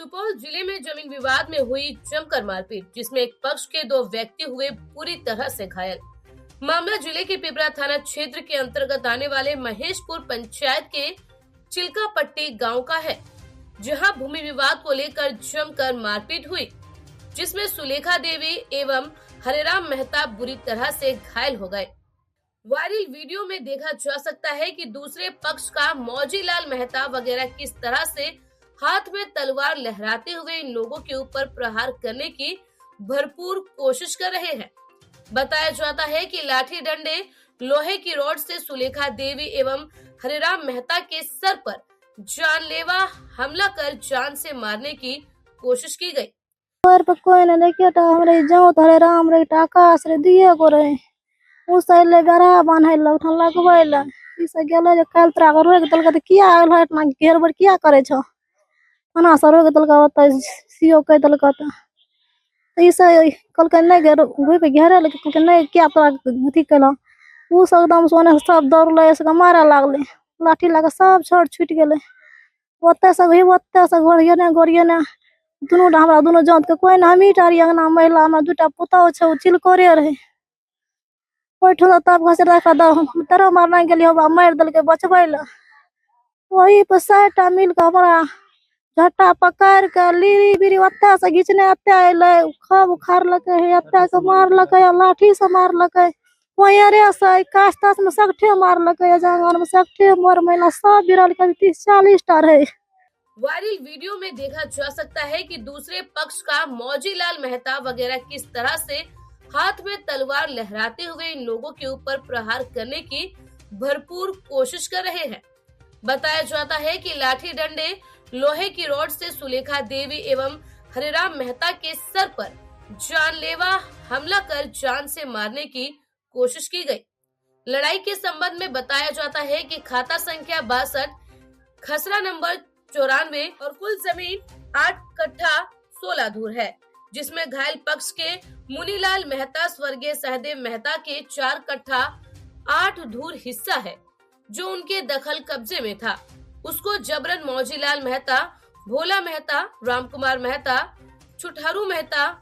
सुपौल जिले में जमीन विवाद में हुई जमकर मारपीट, जिसमें एक पक्ष के 2 व्यक्ति हुए पूरी तरह से घायल। मामला जिले के पिपरा थाना क्षेत्र के अंतर्गत आने वाले महेशपुर पंचायत के चिल्कापट्टी गांव का है, जहां भूमि विवाद को लेकर जमकर मारपीट हुई, जिसमें सुलेखा देवी एवं हरेराम मेहता बुरी तरह से घायल हो गए। वायरल वीडियो में देखा जा सकता है कि दूसरे पक्ष का मौजीलाल मेहता वगैरह किस तरह से हाथ में तलवार लहराते हुए इन लोगों के ऊपर प्रहार करने की भरपूर कोशिश कर रहे हैं। बताया जाता है कि लाठी डंडे, लोहे की रॉड से सुलेखा देवी एवं हरिराम मेहता के सर पर जानलेवा हमला कर जान से मारने की कोशिश की गई। कोई ने लेके हमरे जाओ तो हरिराम रे टाका आश्रय दिए को रहे उस ले गरा बान्हल उठन लगवैला इस गेले जे काल तरा रो के तलका किया आल है इतना घेर बर किया करे छ खाना सरो के तलका होता सीओ के तलका तो इस कल के नहीं घेर घुई पे घेरे लेके कल के नहीं क्या तोरा अथी कला उ एकदम सोने सब दौड़ ले से मारा लागले लाठी लगा सब छोड़ छूट गेले ओते से गोरिये ने दुनू हमरा दुनू जात के कोई ना हमी टारी अंगना महिला में दूटा पुता छ चिलकोरे रहे ओठो तब घसे रखा द तेरा मारना के लिए मार दल के बचबैला वही पर साटा मिल के हमरा झट्टा पकड़ के लीरी बीरी ओत्ता से घिचने अत्ते आइले खब उखाड़ लके है अत्ता के मार लके लाठी से मार लके वही रे से कास्तास में सकठे मार लके जंगल में सकठे मोर महिला सब बिरल के 30-40 टा रहे। वायरल वीडियो में देखा जा सकता है कि दूसरे पक्ष का मौजीलाल मेहता वगैरह किस तरह से हाथ में तलवार लहराते हुए इन लोगों के ऊपर प्रहार करने की भरपूर कोशिश कर रहे हैं। बताया जाता है कि लाठी डंडे, लोहे की रॉड से सुलेखा देवी एवं हरिराम मेहता के सर पर जानलेवा हमला कर जान से मारने की कोशिश की गई। लड़ाई के संबंध में बताया जाता है कि खाता संख्या 62, खसरा नंबर 94 और कुल जमीन 8 कट्ठा 16 धूर है, जिसमें घायल पक्ष के मुनीलाल मेहता स्वर्गीय सहदेव मेहता के 4 कट्ठा 8 धूर हिस्सा है, जो उनके दखल कब्जे में था। उसको जबरन मौजीलाल मेहता, भोला मेहता, रामकुमार मेहता, छुटहरू मेहता,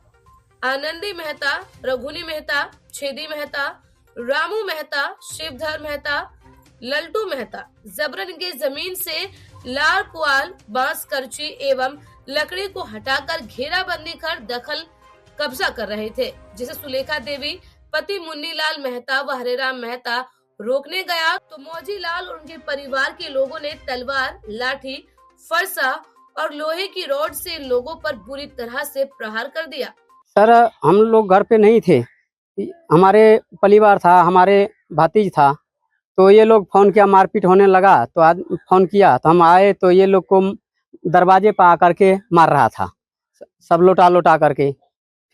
आनंदी मेहता, रघुनी मेहता, छेदी मेहता, रामू मेहता, शिवधर मेहता, लल्टू मेहता जबरन के जमीन से लाल पुआल, बांस, करची एवं लकड़ी को हटाकर घेराबंदी कर दखल कब्जा कर रहे थे, जिसे सुलेखा देवी पति मुन्नीलाल मेहता व हरेराम मेहता रोकने गया तो मौजीलाल और उनके परिवार के लोगों ने तलवार, लाठी, फरसा और लोहे की रॉड से इन लोगों पर बुरी तरह से प्रहार कर दिया। सर, हम लोग घर पे नहीं थे, हमारे परिवार था, हमारे भतीज था, तो ये लोग फोन किया, मारपीट होने लगा तो फोन किया तो हम आए तो ये लोग को दरवाजे पर आकर के मार रहा था, सब लोटा करके।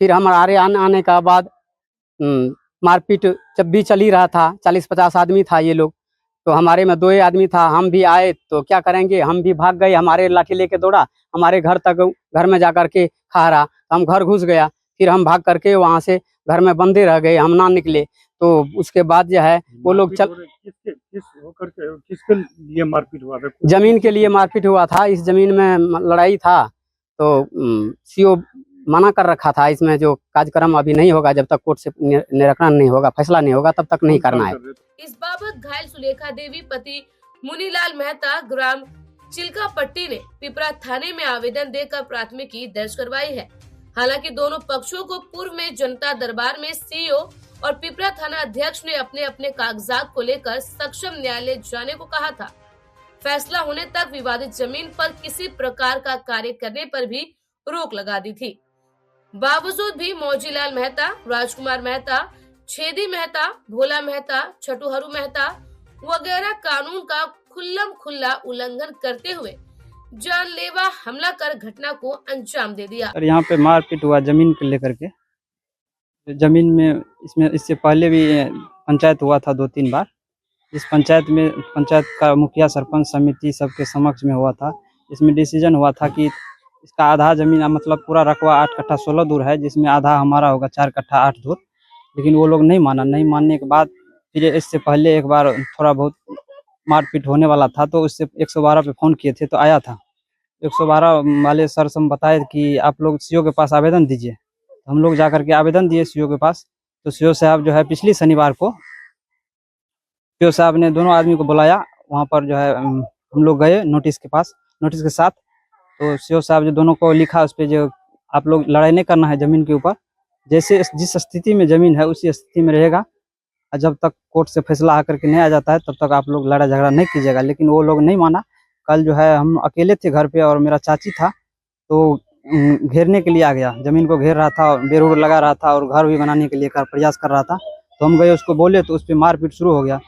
फिर हमारे आने का बाद मारपीट जब भी चल ही रहा था, 40-50 आदमी था ये लोग, तो हमारे में 2 आदमी था। हम भी आए तो क्या करेंगे, हम भी भाग गए, हमारे लाठी लेके दौड़ा हमारे घर तक, घर में जाकर के खा रहा, हम घर घुस गया। फिर हम भाग करके वहाँ से घर में बंदे रह गए, हम ना निकले। तो उसके बाद जो है वो लोग किसके लिए मारपीट हुआ था? जमीन के लिए मारपीट हुआ था, इस जमीन में लड़ाई था, तो सीओ मना कर रखा था, इसमें जो कार्यक्रम अभी नहीं होगा, जब तक कोर्ट से निराकरण नहीं होगा, फैसला नहीं होगा, तब तक नहीं करना है। इस बाबत घायल सुलेखा देवी पति मुनीलाल मेहता ग्राम चिल्कापट्टी ने पिपरा थाने में आवेदन देकर प्राथमिकी दर्ज करवाई है। हालांकि दोनों पक्षों को पूर्व में जनता दरबार में सीओ और पिपरा थाना अध्यक्ष ने अपने अपने कागजात को लेकर सक्षम न्यायालय जाने को कहा था। फैसला होने तक विवादित जमीन पर किसी प्रकार का कार्य करने पर भी रोक लगा दी थी। बावजूद भी मौजीलाल मेहता, राजकुमार मेहता, छेदी मेहता, भोला मेहता, छटुहरू मेहता वगैरह कानून का खुल्ला उल्लंघन करते हुए जानलेवा हमला कर घटना को अंजाम दे दिया। और यहाँ पे मारपीट हुआ जमीन को लेकर के। जमीन में इससे पहले भी पंचायत हुआ था 2-3 बार। इस पंचायत का मुखिया, सरपंच समिति सबके समक्ष में हुआ था। इसमें डिसीजन हुआ था कि इसका आधा जमीन, मतलब पूरा रकबा 8 कट्ठा 16 धूर है, जिसमें आधा हमारा होगा 4 कट्ठा 8 धूर। लेकिन वो लोग नहीं मानने के बाद फिर इससे पहले एक बार थोड़ा बहुत मारपीट होने वाला था, तो उससे 112 पे फोन किए थे तो आया था। 112 वाले सर से हम बताए कि आप लोग सीओ के पास आवेदन दीजिए। तो हम लोग जाकर के आवेदन दिए सीओ के पास। तो सीओ साहब जो है पिछली शनिवार को सीओ साहब ने दोनों आदमी को बुलाया। वहाँ पर जो है हम लोग गए नोटिस के पास, नोटिस के साथ। तो सीओ साहब जो दोनों को लिखा उस पे जो आप लोग लड़ाई नहीं करना है ज़मीन के ऊपर, जैसे जिस स्थिति में ज़मीन है उसी स्थिति में रहेगा। और जब तक कोर्ट से फैसला आकर के नहीं आ जाता है तब तक आप लोग लड़ाई झगड़ा नहीं कीजिएगा। लेकिन वो लोग नहीं माना। कल जो है हम अकेले थे घर पे और मेरा चाची था, तो घेरने के लिए आ गया, ज़मीन को घेर रहा था, बेर उर लगा रहा था और घर भी बनाने के लिए प्रयास कर रहा था। तो हम गए उसको बोले तो उस पर मारपीट शुरू हो गया।